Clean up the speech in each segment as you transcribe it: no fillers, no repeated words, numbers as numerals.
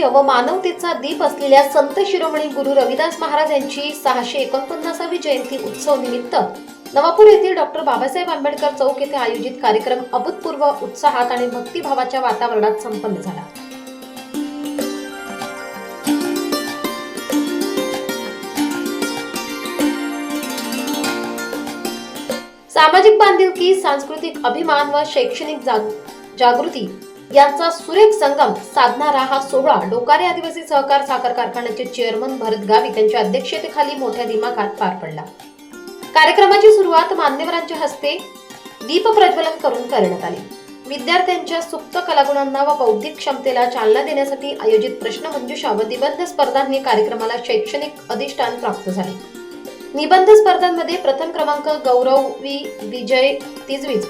वैराग्य व मानवतेचा दीप असलेल्या संत शिरोमणी गुरु रविदास महाराज यांची 649वी जयंती उत्सव निमित्त नवापूर येथील डॉक्टर बाबासाहेब आंबेडकर चौक येथे आयोजित कार्यक्रम अभूतपूर्व उत्साहात आणि भक्तिभावाच्या वातावरणात संपन्न झाला। सामाजिक बांधिलकी, सांस्कृतिक अभिमान व शैक्षणिक जागृती यांचा सुरेख संगम साधणारा हा सोहळा डोकारे आदिवासी सहकार साखर कारखान्याचे चेअरमन भरत गावित यांच्या अध्यक्षतेखाली मोठ्या दिमाखात पार पडला। कार्यक्रमाची सुरुवात मान्यवरांच्या हस्ते दीप प्रज्वलन करून करण्यात आली। विद्यार्थ्यांच्या सुप्त कलागुणांना व बौद्धिक क्षमतेला चालना देण्यासाठी आयोजित प्रश्नमंजुषा व निबंध स्पर्धांनी कार्यक्रमाला शैक्षणिक अधिष्ठान प्राप्त झाले। निबंध स्पर्धांमध्ये प्रथम क्रमांक गौरवी विजय तिजवीज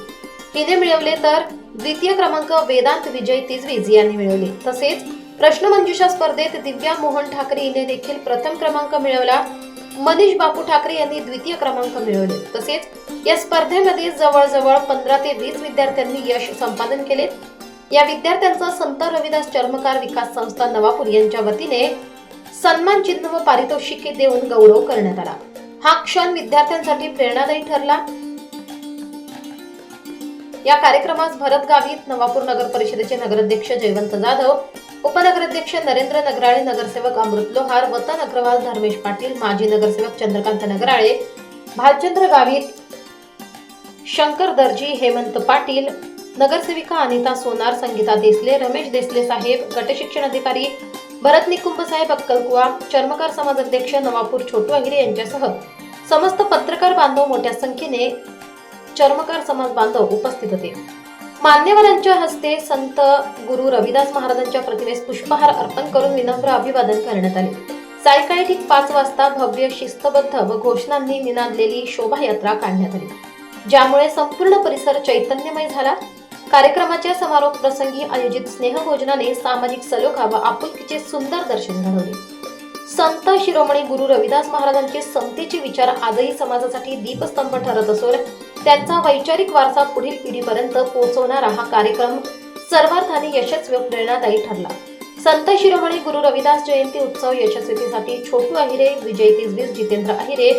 हिने मिळवले तर द्वितीय क्रमांक वेदांत विजय तिजवीज यांनी मिळवले। तसेच प्रश्नमंजुषा स्पर्धेत दिव्या मोहन ठाकरे हिने देखील प्रथम क्रमांक मिळवला। मनीष बापू ठाकरे यांनी द्वितीय क्रमांक मिळवले। तसेच या स्पर्धेमध्ये जवळजवळ 15 ते 20 विद्यार्थ्यांनी यश संपादन केले। या विद्यार्थ्यांचा संत रविदास चर्मकार विकास संस्था नवापूर यांच्या वतीने सन्मान चिन्ह व पारितोषिके देऊन गौरव करण्यात आला। हा क्षण विद्यार्थ्यांसाठी प्रेरणादायी ठरला। या कार्यक्रमास भरत गावित, नवापूर नगर परिषदेचे नगराध्यक्ष जयवंत जाधव, उपनगराध्यक्ष नरेंद्र नगराळे, नगरसेवक अमृत लोहार, वतन अग्रवाल धर्मेश पाटील, माजी नगरसेवक चंद्रकांत नगराळे, भालचंद्र गावित, शंकर दर्जी, हेमंत पाटील, नगरसेविका अनिता सोनार, संगीता देसले, रमेश देसले साहेब, गटशिक्षण अधिकारी भरत निकुंभ साहेब अक्कलकुवा, चर्मकार समाज अध्यक्ष नवापूर छोटू अहिरे यांच्यासह समस्त पत्रकार बांधव मोठ्या संख्येने चर्मकार समाज बांधव उपस्थित होते। मान्यवरांच्या हस्ते संत गुरु रविदास महाराजांच्या प्रतिमेस पुष्पहार अर्पण करून विनम्र अभिवादन करण्यात आले। सायंकाळी ठीक 5 वाजता भव्य, शिस्तबद्ध व घोषणांनी निनादलेली शोभायात्रा काढण्यात आली, ज्यामुळे संपूर्ण परिसर चैतन्यमय झाला। कार्यक्रमाच्या समारोप प्रसंगी आयोजित स्नेहभोजनाने सामाजिक सलोखा व आपुलकीचे सुंदर दर्शन घडवले। संत शिरोमणी गुरु रविदास महाराजांचे समतेचे विचार आजही समाजासाठी दीपस्तंभ ठरत असून त्यांचा वैचारिक वारसा पुढील पिढीपर्यंत पोहोचवणारा हा कार्यक्रम सर्वार्थाने यशस्वी व प्रेरणादायी ठरला। संत शिरोमणी गुरु रविदास जयंती उत्सव यशस्वीतेसाठी छोटू अहिरे, विजय तिजवीज, जितेंद्र अहिरे,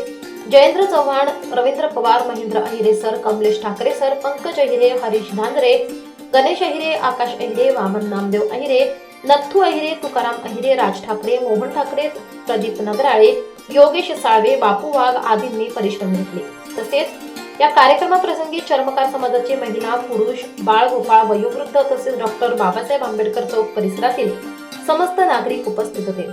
जयेंद्र चव्हाण, रवींद्र पवार, महेंद्र अहिरे सर, कमलेश ठाकरे सर, पंकज अहिरे, हरीश धांद्रे, गणेश अहिरे, आकाश अहिरे, वामन नामदेव अहिरे, नथू अहिरे, तुकाराम अहिरे, राज ठाकरे, मोहन ठाकरे, प्रदीप नगराळे, योगेश साळवे, बापू वाघ आदींनी परिश्रम घेतले। तसेच या कार्यक्रमाप्रसंगी चर्मकार समाजाचे महिला, पुरुष, बाळ, गोपाळ, वयोवृद्ध तसेच डॉक्टर बाबासाहेब आंबेडकर चौक परिसरातील समस्त नागरिक उपस्थित होते।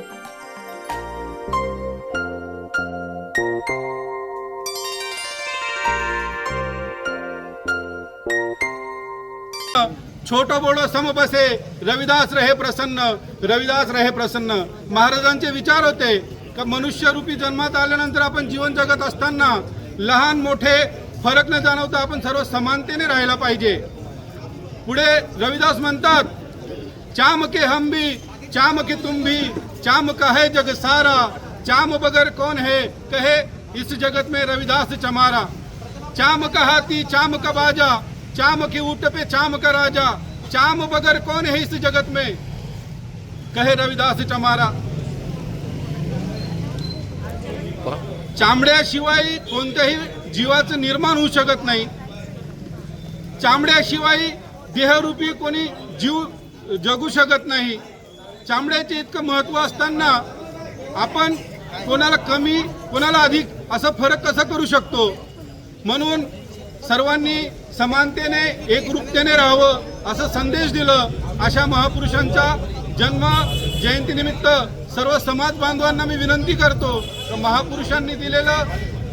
छोटो बोडो सम बसे, रविदास रहे प्रसन्न, रविदास रहे प्रसन्न। महाराजांचे विचार होते का मनुष्य रूपी जन्मात आल्यानंतर आपण जीवन जगत असताना लहान मोठे फरक न जाणवता आपण सर्व समानतेने राहायला पाहिजे। पुढे रविदास म्हणतात, चाम के हम भी, चाम के तुम भी, चाम का है जग सारा, चाम बगर कौन है कहे इस जगत में रविदास चमारा। चाम का हाथी, चाम का बाजा, चाम की ऊँट पे चाम का राजा, चाम बगर कौन है इस जगत में कहे रविदास चमारा। चामड्याशिवाय कोणत्याही जीवाचं निर्माण होऊ शकत नाही। चामड्याशिवाय देहरूपी कोणी जीव जगू शकत नाही। चामड्याचे इतकं महत्त्व असताना आपण कोणाला कमी कोणाला अधिक असा फरक कसा करू शकतो। म्हणून सर्वांनी समानतेने एकरूपतेने राहावं असा संदेश दिलं। अशा महापुरुषांच्या जन्म जयंतीनिमित्त सर्व समाज बांधवांना मी विनंती करतो की महापुरुषांनी दिलेलं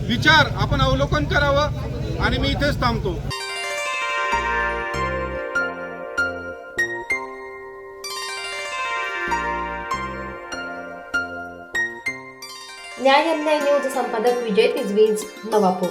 विचार आपण अवलोकन करावं आणि मी इथेच थांबतो। न्याय अन्याय न्यूज संपादक विजय तिजवीज, नवापूर।